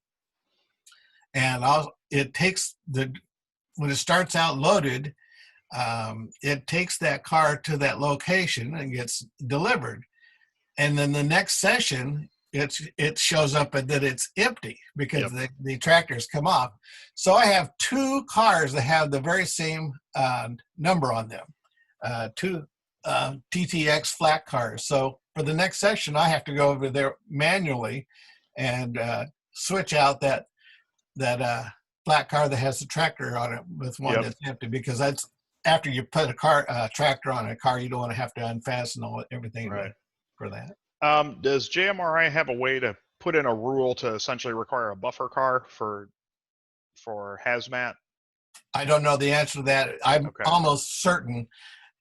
And it takes when it starts out loaded, it takes that car to that location and gets delivered. And then the next session, it shows up that it's empty because the tractors come off. So I have two cars that have the very same number on them, two TTX flat cars. So for the next session, I have to go over there manually and switch out that flat car that has the tractor on it with one that's empty, because that's after you put a tractor on a car, you don't want to have to unfasten everything for that. Does JMRI have a way to put in a rule to essentially require a buffer car for hazmat? I don't know the answer to that. I'm almost certain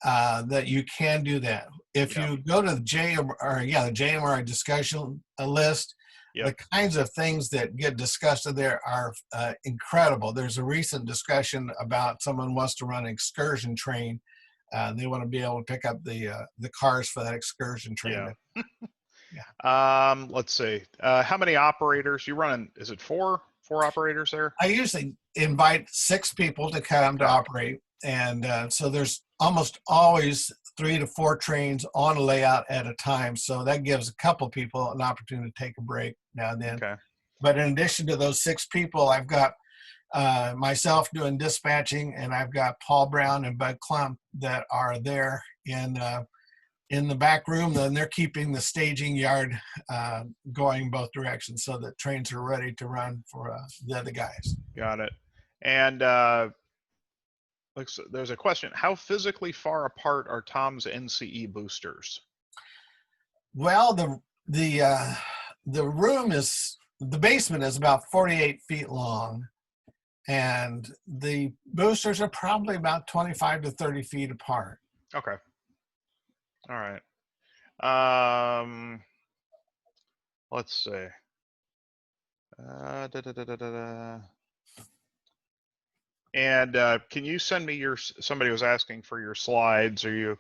that you can do that. If you go to the JMRI discussion list, the kinds of things that get discussed in there are incredible. There's a recent discussion about someone wants to run an excursion train. They want to be able to pick up the cars for that excursion train. Let's see. How many operators you running? Is it four operators there? I usually invite 6 people to come to operate, and so there's almost always 3 to 4 trains on a layout at a time. So that gives a couple people an opportunity to take a break now and then. Okay. But in addition to those 6 people, I've got myself doing dispatching, and I've got Paul Brown and Bud Klump that are there in the back room. Then they're keeping the staging yard going both directions so that trains are ready to run for the other guys. Got it. And there's a question. How physically far apart are Tom's NCE boosters? Well, the basement is about 48 feet long, and the boosters are probably about 25 to 30 feet apart. Okay. All right. Let's see. And can you send me somebody was asking for your slides, or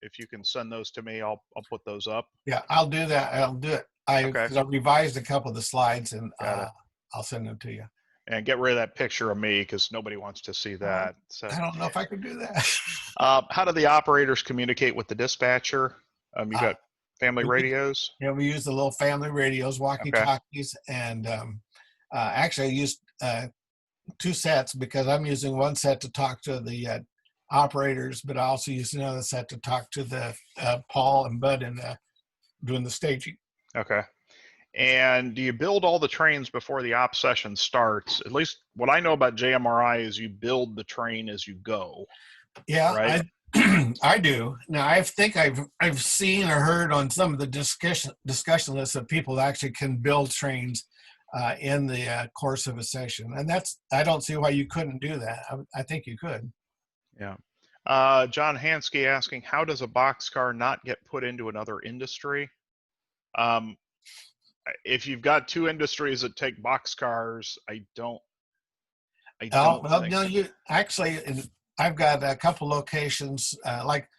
if you can send those to me, I'll put those up. Yeah, I'll do that. I'll do it. I revised a couple of the slides, and I'll send them to you. And get rid of that picture of me, because nobody wants to see that. So I don't know if I could do that. How do the operators communicate with the dispatcher? You got family radios? Yeah, we use the little family radios, walkie-talkies, and actually I used 2 sets, because I'm using one set to talk to the operators, but I also use another set to talk to the Paul and Bud and doing the staging. Okay. And do you build all the trains before the op session starts? At least what I know about JMRI is you build the train as you go. Yeah, right? I do. Now, I think I've seen or heard on some of the discussion lists that people actually can build trains in the course of a session, and I don't see why you couldn't do that. I think you could. Yeah. John Hansky asking, how does a boxcar not get put into another industry? if you've got two industries that take boxcars, I don't Well, think. no, you actually, I've got a couple locations like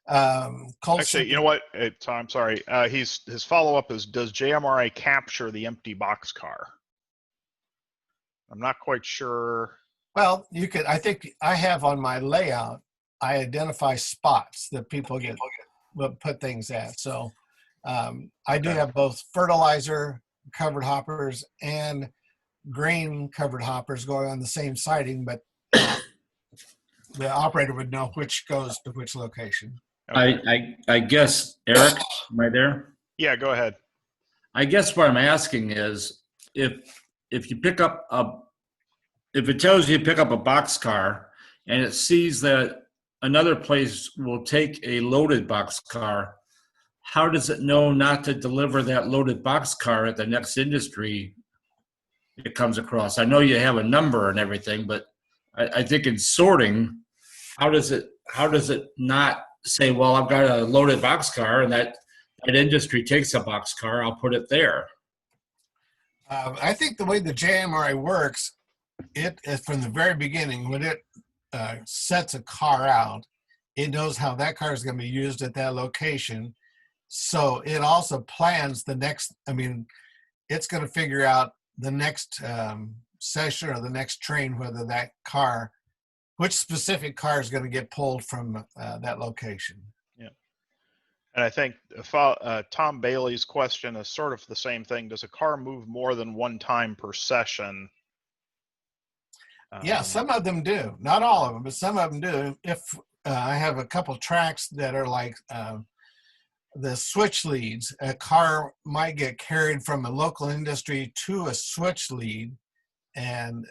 Cold Actually, you Center. know what, Tom, sorry. His follow-up is, does JMRI capture the empty boxcar? I'm not quite sure. Well, you could. I think I have on my layout. I identify spots that people will put things at. So I do Okay. have both fertilizer covered hoppers and grain covered hoppers going on the same siding, but the operator would know which goes to which location. Okay. I guess, Eric, am I there? Yeah, go ahead. I guess what I'm asking is if you pick up if it tells you to pick up a box car and it sees that another place will take a loaded box car, how does it know not to deliver that loaded box car at the next industry it comes across? I know you have a number and everything, but I think in sorting, how does it not say, well, I've got a loaded box car and that industry takes a box car, I'll put it there? I think the way the JMRI works, it is from the very beginning when it sets a car out, it knows how that car is going to be used at that location. So it also plans the next. I mean, it's going to figure out the next session or the next train whether that car, which specific car is going to get pulled from that location. Yeah. And I think Tom Bailey's question is sort of the same thing. Does a car move more than one time per session? Yeah, some of them do. Not all of them, but some of them do. If I have a couple tracks that are like the switch leads, a car might get carried from a local industry to a switch lead, and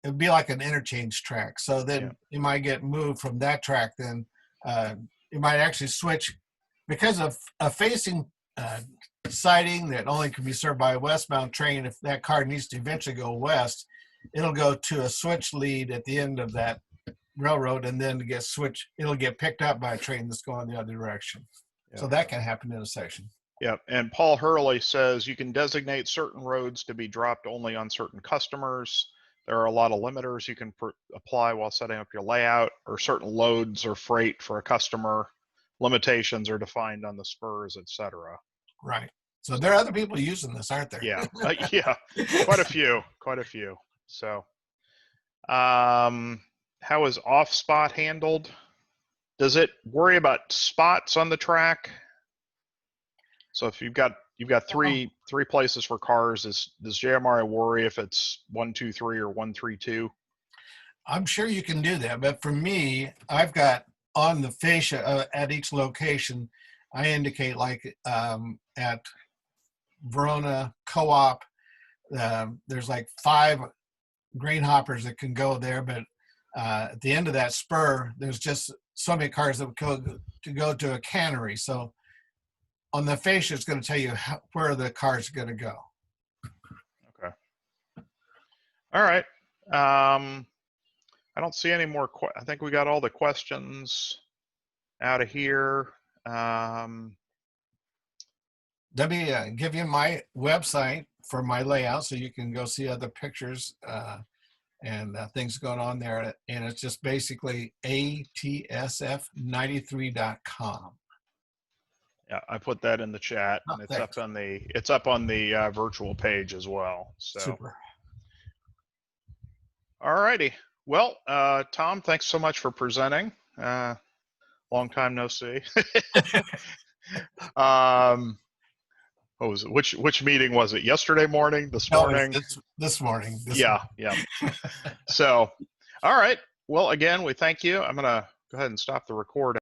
it'd be like an interchange track. So then you might get moved from that track. Then you might actually switch because of a facing siding that only can be served by a westbound train. If that car needs to eventually go west, it'll go to a switch lead at the end of that railroad, and then it'll get picked up by a train that's going the other direction. Yeah. So that can happen in a section. Yeah, and Paul Hurley says you can designate certain roads to be dropped only on certain customers. There are a lot of limiters you can apply while setting up your layout, or certain loads or freight for a customer. Limitations are defined on the spurs, etc. Right. So there are other people using this, aren't there? Yeah, yeah, quite a few. So, how is off spot handled? Does it worry about spots on the track? So if you've got three places for cars, does JMRI worry if it's 1, 2, 3 or 1, 3, 2? I'm sure you can do that, but for me, I've got on the fascia at each location, I indicate like at Verona Co-op, there's like 5 grain hoppers that can go there, but at the end of that spur, there's just so many cars that would go to a cannery. So on the fascia, it's going to tell you where the cars are going to go. Okay. All right. I don't see any more. I think we got all the questions out of here. Let me give you my website for my layout so you can go see other pictures and things going on there. And it's just basically atsf93.com. Yeah, I put that in the chat, and it's up on the virtual page as well. So. Super. All righty. Well, Tom, thanks so much for presenting. Long time no see. What was it? Which meeting was it? Yesterday morning? This morning? No, this morning. Yeah. So, all right. Well, again, we thank you. I'm going to go ahead and stop the recording.